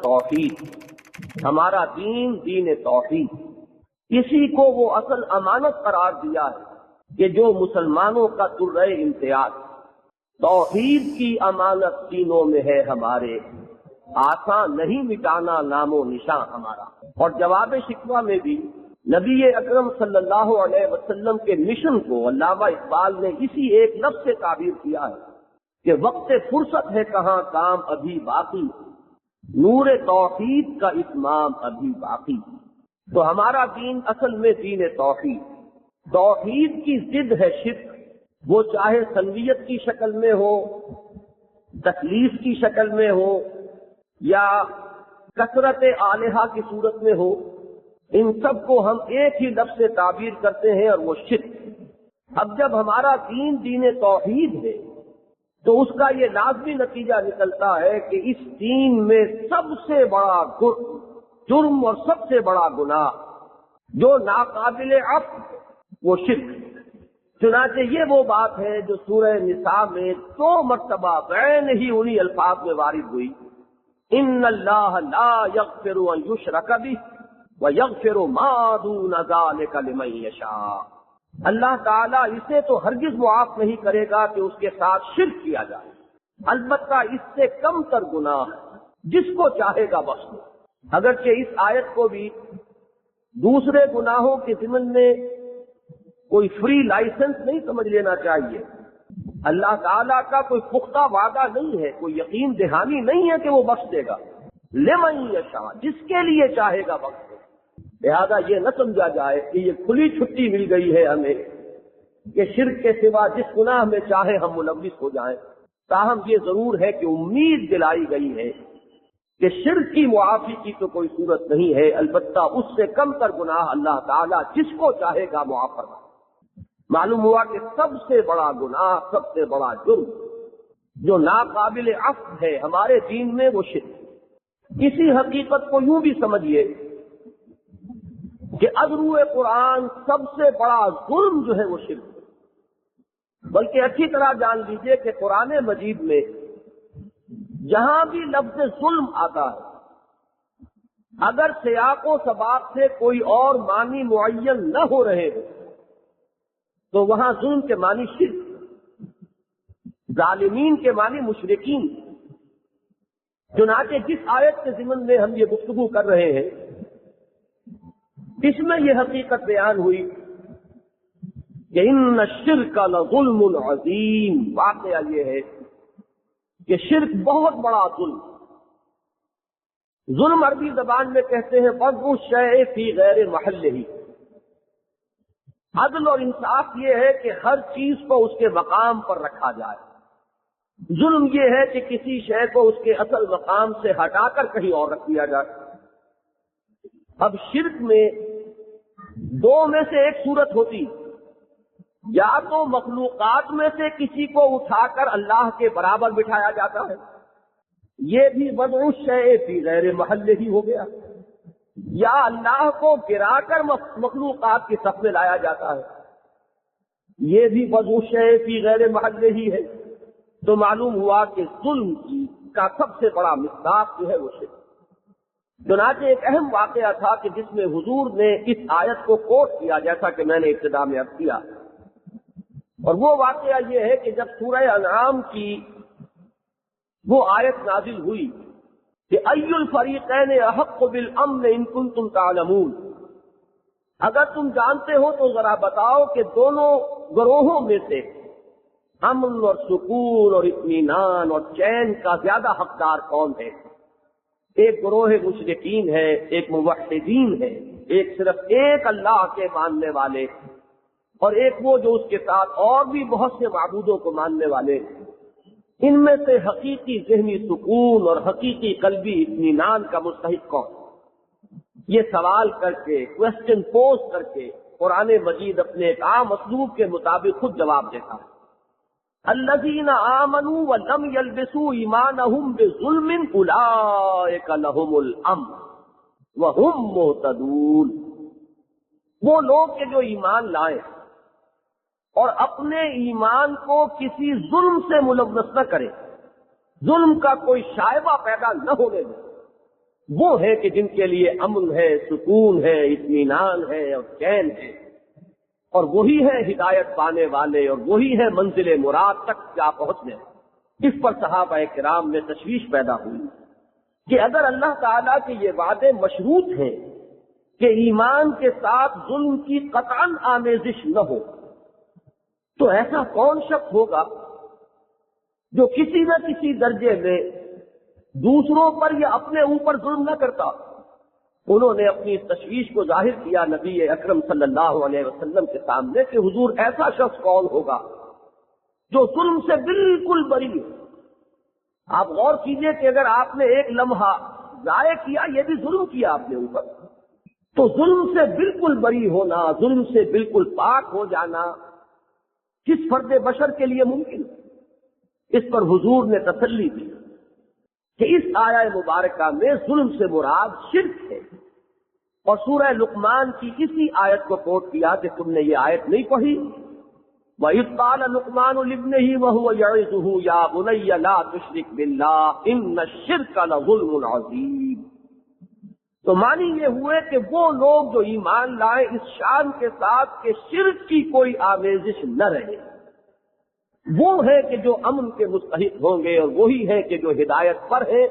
توحید، ہمارا دین دین توحید، اسی کو وہ اصل امانت قرار دیا ہے کہ جو مسلمانوں کا درہ امتیاز توحید کی امانت سینوں میں ہے ہمارے، آسان نہیں مٹانا نام و نشان ہمارا۔ اور جواب شکوہ میں بھی نبی اکرم صلی اللہ علیہ وسلم کے مشن کو علامہ اقبال نے اسی ایک لفظ سے تعبیر کیا ہے کہ وقت فرصت ہے کہاں کام ابھی باقی، نور توحید کا اتمام ابھی باقی۔ تو ہمارا دین اصل میں دین توحید، توحید کی ضد ہے شرک، وہ چاہے سنویت کی شکل میں ہو، تکلیف کی شکل میں ہو، یا کثرت آلہہ کی صورت میں ہو، ان سب کو ہم ایک ہی لفظ سے تعبیر کرتے ہیں اور وہ شرک۔ اب جب ہمارا دین دین توحید ہے تو اس کا یہ لازمی نتیجہ نکلتا ہے کہ اس دین میں سب سے بڑا جرم اور سب سے بڑا گناہ جو ناقابل عفو وہ شرک۔ چنانچہ یہ وہ بات ہے جو سورہ نساء میں 2 مرتبہ بعین ہی انہی الفاظ میں وارد ہوئی، ان اللہ لا یغفر ان یشرک بہ ویغفر ما دون ذلک لمن یشاء۔ اللہ تعالیٰ اسے تو ہرگز معاف نہیں کرے گا کہ اس کے ساتھ شرک کیا جائے، البتہ اس سے کم تر گناہ جس کو چاہے گا بخش دے۔ اگرچہ اس آیت کو بھی دوسرے گناہوں کے ضمن میں کوئی فری لائسنس نہیں سمجھ لینا چاہیے، اللہ تعالیٰ کا کوئی پختہ وعدہ نہیں ہے، کوئی یقین دہانی نہیں ہے کہ وہ بخش دے گا، لمن یشاء جس کے لیے چاہے گا بخش دے۔ لہذا یہ نہ سمجھا جائے کہ یہ کھلی چھٹی مل گئی ہے ہمیں کہ شرک کے سوا جس گناہ میں چاہے ہم ملوث ہو جائیں، تاہم یہ ضرور ہے کہ امید دلائی گئی ہے کہ شرک کی معافی کی تو کوئی صورت نہیں ہے، البتہ اس سے کم تر گناہ اللہ تعالیٰ جس کو چاہے گا معاف فرمائے۔ معلوم ہوا کہ سب سے بڑا گناہ، سب سے بڑا جرم جو ناقابل عفو ہے ہمارے دین میں وہ شرک۔ اسی حقیقت کو یوں بھی سمجھیے کہ ازرو قرآن سب سے بڑا ظلم جو ہے وہ شرک ہے، بلکہ اچھی طرح جان لیجئے کہ قرآن مجید میں جہاں بھی لفظ ظلم آتا ہے، اگر سیاق و سباق سے کوئی اور معنی معین نہ ہو رہے ہو تو وہاں ظلم کے معنی شرک، ظالمین کے معنی مشرکین۔ چنانچہ جس آیت کے ضمن میں ہم یہ گفتگو کر رہے ہیں اس میں یہ حقیقت بیان ہوئی کہ ان الشرک لظلم عظیم۔ واقعہ یہ ہے کہ شرک بہت بڑا ظلم۔ ظلم عربی زبان میں کہتے ہیں وضع الشیء فی غیر محلہ۔ عدل اور انصاف یہ ہے کہ ہر چیز کو اس کے مقام پر رکھا جائے، ظلم یہ ہے کہ کسی شے کو اس کے اصل مقام سے ہٹا کر کہیں اور رکھ دیا جائے۔ اب شرک میں 2 میں سے ایک صورت ہوتی، یا تو مخلوقات میں سے کسی کو اٹھا کر اللہ کے برابر بٹھایا جاتا ہے، یہ بھی وضع الشیء فی غیر محلہ ہی ہو گیا، یا اللہ کو گرا کر مخلوقات کی صف میں لایا جاتا ہے، یہ بھی وضع الشیء فی غیر محلہ ہی ہے۔ تو معلوم ہوا کہ ظلم کا سب سے بڑا مصداق جو ہے وہ شرک۔ چنانچہ ایک اہم واقعہ تھا کہ جس میں حضور نے اس آیت کو کوٹ کیا جیسا کہ میں نے ابتدا میں عرض کیا، اور وہ واقعہ یہ ہے کہ جب سورہ انعام کی وہ آیت نازل ہوئی کہ ای الفریقین احق بالامن ان کنتم تعلمون، اگر تم جانتے ہو تو ذرا بتاؤ کہ دونوں گروہوں میں سے امن اور سکون اور اطمینان اور چین کا زیادہ حقدار کون ہے؟ ایک گروہ مشرکین ہے، ایک موحدین ہے، ایک صرف ایک اللہ کے ماننے والے، اور ایک وہ جو اس کے ساتھ اور بھی بہت سے معبودوں کو ماننے والے۔ ان میں سے حقیقی ذہنی سکون اور حقیقی قلبی اطمینان کا مستحق کون؟ یہ سوال کر کے، کوشچن پوز کر کے قرآن مجید اپنے ایک عام اسلوب کے مطابق خود جواب دیتا ہے۔ الذین آمنوا ولم یلبسوا ایمانہم بظلم اولئک لہم الامن وہم مہتدون۔ وہ لوگ کہ جو ایمان لائیں اور اپنے ایمان کو کسی ظلم سے ملوث نہ کریں، ظلم کا کوئی شائبہ پیدا نہ ہونے دیں، وہ ہیں کہ جن کے لیے امن ہے، سکون ہے، اطمینان ہے اور چین ہے، اور وہی ہے ہدایت پانے والے، اور وہی ہے منزل مراد تک جا پہنچنے۔ اس پر صحابہ کرام میں تشویش پیدا ہوئی کہ اگر اللہ تعالیٰ کے یہ وعدے مشروط ہیں کہ ایمان کے ساتھ ظلم کی قطعاً آمیزش نہ ہو، تو ایسا کون شخص ہوگا جو کسی نہ کسی درجے میں دوسروں پر یا اپنے اوپر ظلم نہ کرتا؟ انہوں نے اپنی اس تشویش کو ظاہر کیا نبی اکرم صلی اللہ علیہ وسلم کے سامنے کہ حضور ایسا شخص کون ہوگا جو ظلم سے بالکل بری ہو؟ آپ غور کیجئے کہ اگر آپ نے ایک لمحہ ضائع کیا، یہ بھی ظلم کیا آپ نے اوپر، تو ظلم سے بالکل بری ہونا، ظلم سے بالکل پاک ہو جانا کس فرد بشر کے لیے ممکن؟ اس پر حضور نے تسلی دی کہ اس آیہ مبارکہ میں ظلم سے مراد شرک ہے، اور سورہ لقمان کی اسی آیت کو کوٹ کیا کہ تم نے یہ آیت نہیں پڑھی، وَإِذْ قَالَ لُقْمَانُ لِابْنِهِ وَهُوَ يَعِظُهُ يَا بُنَيَّ لَا تُشْرِكْ بِاللَّهِ إِنَّ الشِّرْكَ لَظُلْمٌ عَظِيمٌ۔ تو معنی یہ ہوئے کہ وہ لوگ جو ایمان لائیں اس شان کے ساتھ کہ شرک کی کوئی آمیزش نہ رہے، وہ ہے کہ جو امن کے مستحق ہوں گے، اور وہی ہے کہ جو ہدایت پر ہے،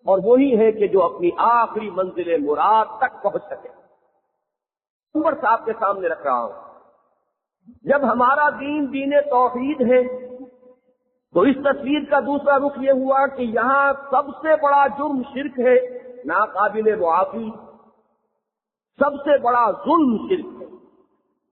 اور وہی ہے کہ جو اپنی آخری منزل مراد تک پہنچ سکے۔ عمر صاحب کے سامنے رکھ رہا ہوں، جب ہمارا دین دین توحید ہے تو اس تصویر کا دوسرا رخ یہ ہوا کہ یہاں سب سے بڑا جرم شرک ہے، ناقابل معافی، سب سے بڑا ظلم شرک